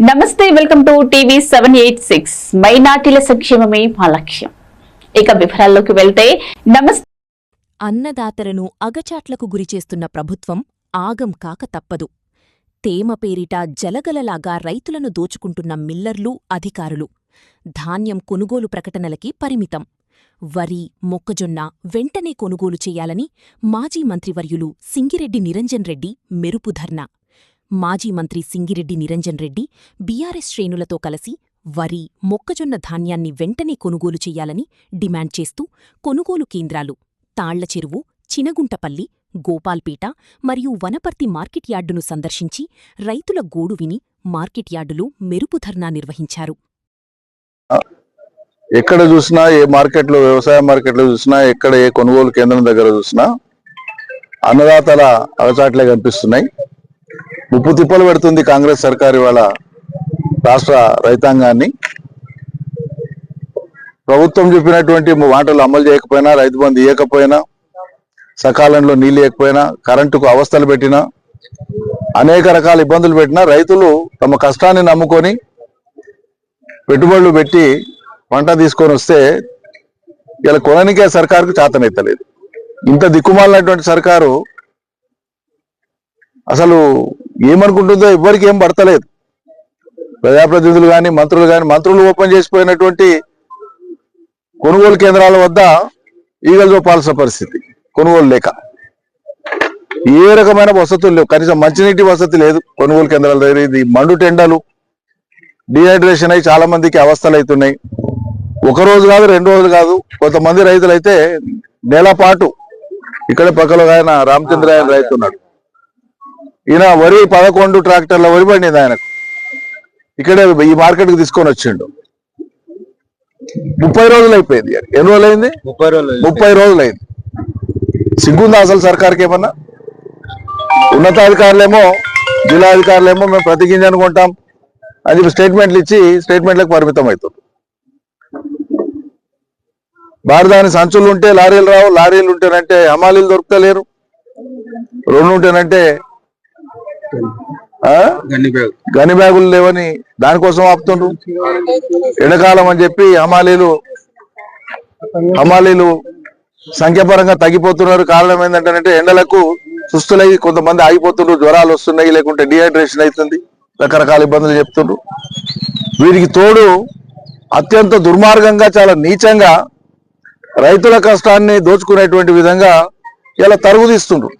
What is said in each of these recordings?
నమస్తే, welcome to TV 786. మైనార్టీల సంక్షేమమే మా లక్ష్యం. ఇక వివరాల్లోకి వెళ్తే అన్నదాతలను అగచాట్లకు గురిచేస్తున్న ప్రభుత్వం ఆగం కాక తప్పదు. తేమ పేరిట జలగలలాగా రైతులను దోచుకుంటున్న మిల్లర్లు, అధికారులు ధాన్యం కొనుగోలు ప్రకటనలకి పరిమితం. వరి, మొక్కజొన్న వెంటనే కొనుగోలు చెయ్యాలని మాజీ మంత్రివర్యులు సింగిరెడ్డి నిరంజన్ రెడ్డి మెరుపు ధర్నా. మాజీ మంత్రి సింగిరెడ్డి నిరంజన్ రెడ్డి బీఆర్ఎస్ శ్రేణులతో కలిసి వరి, మొక్కజొన్న ధాన్యాన్ని వెంటనే కొనుగోలు చెయ్యాలని డిమాండ్ చేస్తూ కొనుగోలు కేంద్రాలు తాళ్లచెరువు, చినగుంటపల్లి, గోపాల్పేట మరియు వనపర్తి మార్కెట్ యార్డును సందర్శించి రైతుల గోడు విని మార్కెట్ యార్డులో మెరుపు ధర్నా నిర్వహించారు. ఎక్కడ చూసినా, ఏ మార్కెట్లో, వ్యవసాయ మార్కెట్లో చూసినా, ఎక్కడ ఏ కొనుగోలు కేంద్రం దగ్గర చూసినా అన్నదాతల అగచాట్లే కనిపిస్తున్నాయి. ముప్పు తిప్పలు పెడుతుంది కాంగ్రెస్ సర్కారు ఇవాళ రాష్ట్ర రైతాంగాన్ని. ప్రభుత్వం చెప్పినటువంటి మాటలు అమలు చేయకపోయినా, రైతు బంధు ఇవ్వకపోయినా, సకాలంలో నీళ్ళు ఇవ్వకపోయినా, కరెంటుకు అవస్థలు పెట్టినా, అనేక రకాల ఇబ్బందులు పెట్టినా రైతులు తమ కష్టాన్ని నమ్ముకొని పెట్టుబడులు పెట్టి పంట తీసుకొని వస్తే ఇలా కొననికే సర్కారుకు చేతనెత్తలేదు. ఇంత దిక్కుమాలినటువంటి సర్కారు అసలు ఏమనుకుంటుందో ఎవ్వరికి ఏం పడతలేదు. ప్రజాప్రతినిధులు కానీ, మంత్రులు కానీ, మంత్రులు ఓపెన్ చేసిపోయినటువంటి కొనుగోలు కేంద్రాల వద్ద ఈగలు చూపాల్సిన పరిస్థితి. కొనుగోలు లేక ఏ రకమైన వసతులు లేవు. కనీసం మంచినీటి వసతి లేదు కొనుగోలు కేంద్రాల దగ్గర. ఇది మండు టెండలు, డిహైడ్రేషన్ అయి చాలా మందికి అవస్థలు అవుతున్నాయి. ఒక రోజు కాదు, 2 రోజులు కాదు, కొంతమంది రైతులు అయితే నెల పాటు. ఇక్కడ పక్కలో ఆయన రామచంద్ర ఆయన రైతు ఉన్నాడు. ఈయన వరి 11 ట్రాక్టర్ల వరి పడింది ఆయనకు. ఇక్కడే ఈ మార్కెట్కి తీసుకొని వచ్చిండు. 30 రోజులు అయిపోయింది. ఎన్ని రోజులు అయింది? 30 రోజులు అయింది. సిగ్గుందా అసలు సర్కార్కి ఏమన్నా? ఉన్నతాధికారులేమో, జిల్లా అధికారులేమో మేము ప్రతి గింజ అనుకుంటాం అని చెప్పి స్టేట్మెంట్లు ఇచ్చి స్టేట్మెంట్లకు పరిమితం అవుతుంది. బారదాని సంచులు ఉంటే లారీలు రావు, లారీలు ఉంటేనంటే హమాలీలు దొరుకుతలేరు, 2 ఉంటేనంటే గని బ్యాగులు లేవని దానికోసం ఆపుతుండ్రు. ఎండాకాలం అని చెప్పి హమాలీలు సంఖ్యాపరంగా తగ్గిపోతున్నారు. కారణం ఏంటంటే ఎండలకు సుస్తులై కొంతమంది ఆగిపోతుండ్రు, జ్వరాలు వస్తున్నాయి, లేకుంటే డిహైడ్రేషన్ అవుతుంది, రకరకాల ఇబ్బందులు చెప్తుండ్రు. వీరికి తోడు అత్యంత దుర్మార్గంగా, చాలా నీచంగా రైతుల కష్టాన్ని దోచుకునేటువంటి విధంగా ఇలా తరుగు తీస్తుండ్రు.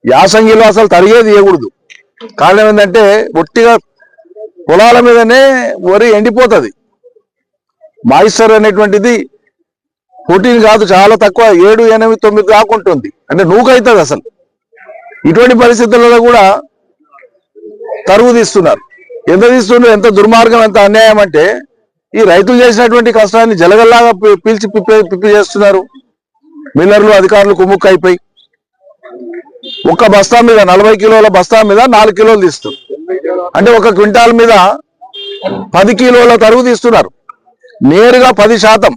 యాసంగిలో అసలు తరిగేది ఇవ్వకూడదు. కారణం ఏంటంటే ఒట్టిగా పొలాల మీదనే వరి ఎండిపోతుంది. మాయిశ్చర్ అనేటువంటిది 14 కాదు, చాలా తక్కువ, 7, 8, 9 దాకా ఉంటుంది. అంటే నూకైతుంది అసలు. ఇటువంటి పరిస్థితులలో కూడా తరుగు తీస్తున్నారు. ఎంత తీస్తున్నారు? ఎంత దుర్మార్గం, ఎంత అన్యాయం అంటే ఈ రైతులు చేసినటువంటి కష్టాన్ని జలగల్లాగా పీల్చి పిప్పి చేస్తున్నారు. మిల్లర్లు, అధికారులు కుమ్ముక్కు అయిపోయి ఒక్క బస్తా మీద, 40 కిలోల బస్తా మీద 4 కిలోలు తీస్తారు. అంటే ఒక క్వింటాల్ మీద 10 కిలోల తరుగు తీస్తున్నారు. నేరుగా 10%.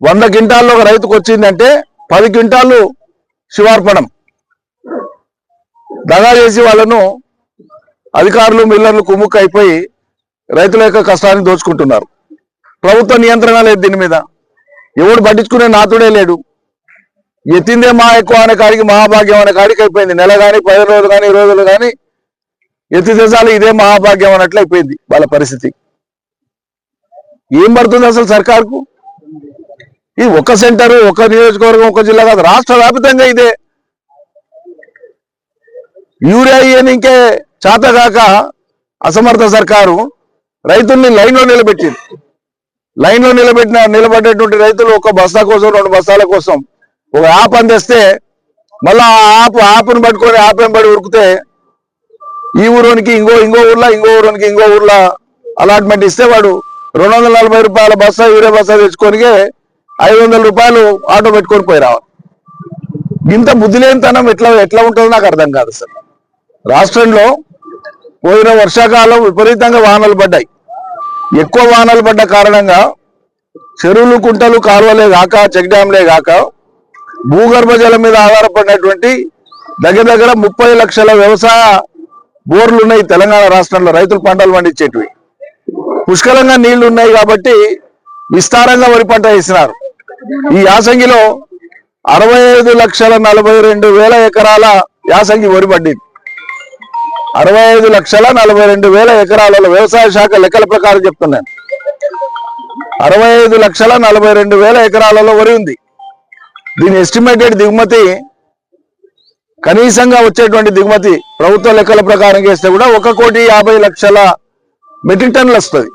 100 క్వింటాల్లో ఒక రైతుకు వచ్చిందంటే 10 క్వింటాళ్ళు శివార్పణం. దగా చేసి వాళ్ళను అధికారులు, మిల్లర్లు కుమ్ముక్కు అయిపోయి రైతుల యొక్క కష్టాన్ని దోచుకుంటున్నారు. ప్రభుత్వ నియంత్రణ లేదు దీని మీద. ఎవడు పట్టించుకునే నాతుడే లేడు. ఎత్తిందే మా ఎక్కువ అనే కాడికి, మహాభాగ్యం అనే కాడికి అయిపోయింది. నెల కానీ, 10 రోజులు కానీ, 20 రోజులు కానీ ఎత్తితే చాలు ఇదే మహాభాగ్యం అన్నట్లు అయిపోయింది వాళ్ళ పరిస్థితి. ఏం పడుతుంది అసలు సర్కార్కు? ఈ ఒక సెంటరు, ఒక నియోజకవర్గం, ఒక జిల్లా కాదు, రాష్ట్ర వ్యాప్తంగా ఇదే. యూరియా ఇంకే చేతగాక అసమర్థ సర్కారు రైతుల్ని లైన్లో నిలబెట్టింది. లైన్లో నిలబడేటువంటి రైతులు ఒక బస్తా కోసం, 2 బస్తాల కోసం ఒక యాప్ అందిస్తే మళ్ళా యాప్ను పట్టుకొని యాప్ పడి ఉరికితే ఈ ఊరోనికి ఇంకో ఊర్లో, ఇంకో ఊరోనికి ఇంకో ఊర్లో అలాట్మెంట్ ఇస్తే వాడు 240 రూపాయల బస్తా యూరియా బస్తా తెచ్చుకొనికే 500 రూపాయలు ఆటో పెట్టుకొని పోయి రావాలి. ఇంత బుద్ధి లేనితనం ఎట్లా ఉంటుందో నాకు అర్థం కాదు సార్. రాష్ట్రంలో పోయిన వర్షాకాలం విపరీతంగా వానలు పడ్డాయి. ఎక్కువ వానలు పడ్డ కారణంగా చెరువులు, కుంటలు, కాలువలే కాక, చెక్ డ్యాంలే కాక భూగర్భ జలం మీద ఆధారపడినటువంటి దగ్గర 30 లక్షల వ్యవసాయ బోర్లు ఉన్నాయి తెలంగాణ రాష్ట్రంలో, రైతులు పంటలు పండించేటివి. పుష్కలంగా నీళ్లు ఉన్నాయి కాబట్టి విస్తారంగా వరి పంట వేసినారు. ఈ యాసంగిలో 65,42,000 ఎకరాల యాసంగి వరి పడ్డింది. 65,42,000 ఎకరాలలో వ్యవసాయ శాఖ లెక్కల ప్రకారం చెప్తున్నాను. 65,42,000 ఎకరాలలో వరి ఉంది. దీని ఎస్టిమేటెడ్ దిగుమతి, కనీసంగా వచ్చేటువంటి దిగుమతి ప్రభుత్వ లెక్కల ప్రకారం చేస్తే కూడా 1,50,00,000 మెట్రిక్ టన్నులు వస్తుంది.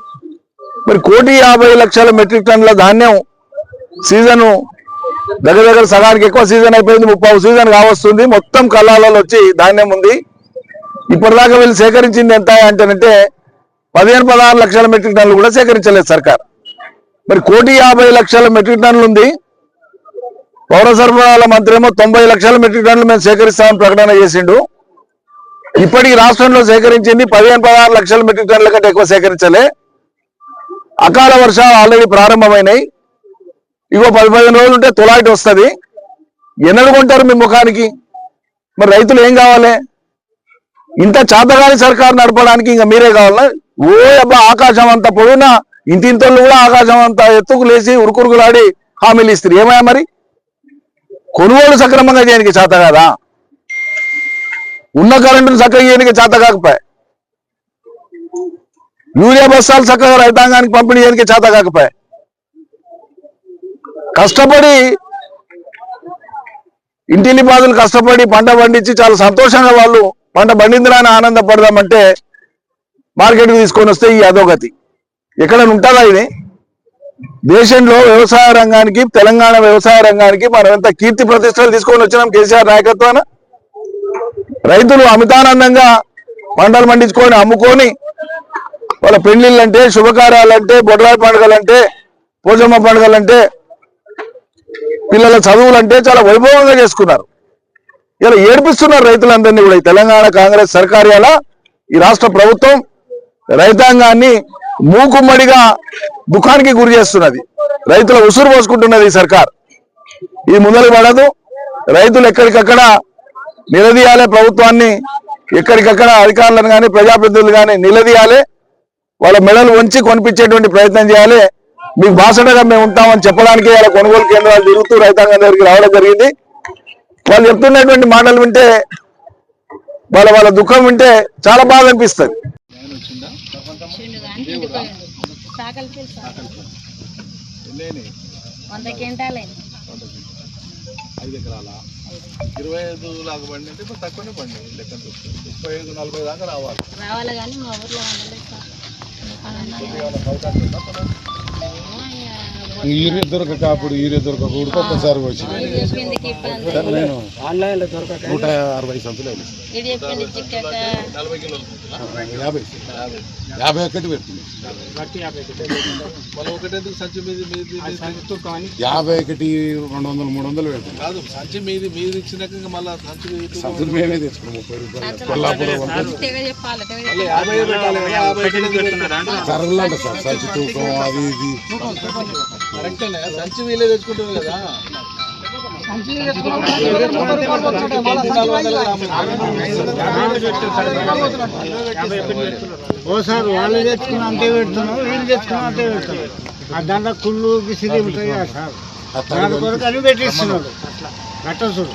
మరి 1,50,00,000 మెట్రిక్ టన్నుల ధాన్యం సీజను దగ్గర సగానికి ఎక్కువ సీజన్ అయిపోయింది, 30 సీజన్ కావస్తుంది. మొత్తం కళ్ళాలలో వచ్చి ధాన్యం ఉంది. ఇప్పటిదాకా వీళ్ళు సేకరించింది ఎంత అంటేనంటే 15-16 లక్షల మెట్రిక్ టన్నులు కూడా సేకరించలేదు సర్కార్. మరి 1,50,00,000 మెట్రిక్ టన్నులు ఉంది. పౌర సరఫరాల మంత్రి ఏమో 90 లక్షల మెట్రిక్ టన్నులు మేము సేకరిస్తామని ప్రకటన చేసిండు. ఇప్పటికి రాష్ట్రంలో సేకరించింది 15-16 లక్షల మెట్రిక్ టన్నుల కంటే ఎక్కువ సేకరించలే. అకాల వర్షాలు ఆల్రెడీ ప్రారంభమైనాయి. ఇగో 10-15 రోజులు ఉంటే తొలాయిట్ వస్తుంది. ఎన్నడు కొంటారు మీ ముఖానికి? మరి రైతులు ఏం కావాలి? ఇంత చాతగాని సర్కారు నడపడానికి ఇంకా మీరే కావాలా? ఓ అబ్బా ఆకాశం అంతా పొడినా ఇంతింతలు కూడా ఆకాశం అంతా ఎత్తుకు లేచి ఉరుకురుకులాడి హామీలు ఇస్తారు. ఏమయ్యా మరి? కొనుగోలు సక్రమంగా చేయడానికి చేత కాదా? ఉన్న కరెంటును చక్కగా చేయడానికి చేత కాకపోయా, యూరియా బస్తాలు చక్కగా రైతాంగానికి పంపిణీ చేయడానికి చేత కాకపోయా, కష్టపడి ఇంటిని బాధలు కష్టపడి పంట పండించి చాలా సంతోషంగా వాళ్ళు పంట పండిందని ఆనందపడదామంటే మార్కెట్కి తీసుకొని వస్తే ఈ అధోగతి ఎక్కడైనా ఉంటుందా? ఇది దేశంలో వ్యవసాయ రంగానికి, తెలంగాణ వ్యవసాయ రంగానికి మనం ఎంత కీర్తి ప్రతిష్టలు తీసుకొని వచ్చినాం కేసీఆర్ నాయకత్వాన. రైతులు అమితానందంగా పంటలు పండించుకొని అమ్ముకొని వాళ్ళ పెళ్లిళ్ళంటే, శుభకార్యాలంటే, బొడ్రాయి పండుగలంటే, పోచమ్మ పండుగలంటే, పిల్లల చదువులంటే చాలా వైభవంగా చేసుకున్నారు. ఇలా ఏడిపిస్తున్నారు రైతులందరినీ కూడా. ఈ తెలంగాణ కాంగ్రెస్ సర్కార్యాల ఈ రాష్ట్ర ప్రభుత్వం రైతాంగాన్ని మూకుమ్మడిగా దుఃఖానికి గురి చేస్తున్నది. రైతుల ఉసురు పోసుకుంటున్నది ఈ సర్కార్. ఇది ముందలు పడదు. రైతులు ఎక్కడికక్కడ నిలదీయాలి, ప్రభుత్వాన్ని ఎక్కడికక్కడ అధికారులను కానీ ప్రజాప్రతినిధులు కానీ నిలదీయాలి. వాళ్ళ మెడలు వంచి కొనిపించేటువంటి ప్రయత్నం చేయాలి. మీకు బాసటగా మేము ఉంటామని చెప్పడానికి ఇలా కొనుగోలు కేంద్రాలు తిరుగుతూ రైతాంగం దగ్గరికి రావడం జరిగింది. వాళ్ళు చెప్తున్నటువంటి మాటలు వింటే, వాళ్ళ దుఃఖం వింటే చాలా బాధ అనిపిస్తుంది. కానీ మా ఊర్లో యూరియా దొరకక అప్పుడు యూరియా దొరకక ఒక్కసారి వచ్చింది. నేను ఆన్లైన్లో దొరకక 160 సంచులు 50 పెడుతుంది. 50-200-300 పెడుతుంది. సంచులు మేమే తెచ్చుకున్నాం. 30 రూపాయలు సరళ అంట సార్, సంచి తూకం అది ఇది సంచి వీలే తెచ్చుకుంటుంది కదా. ఓసారి వాళ్ళు తెచ్చుకున్న అంతే పెడుతున్నాం, వీళ్ళు తెచ్చుకున్న అంతే పెడుతున్నాం. దాంట్లో కుళ్ళు గిసిరి ఉంటాయి కదా సార్, దాని కొరకు అని పెట్టిస్తున్నాడు. కట్ట చూడు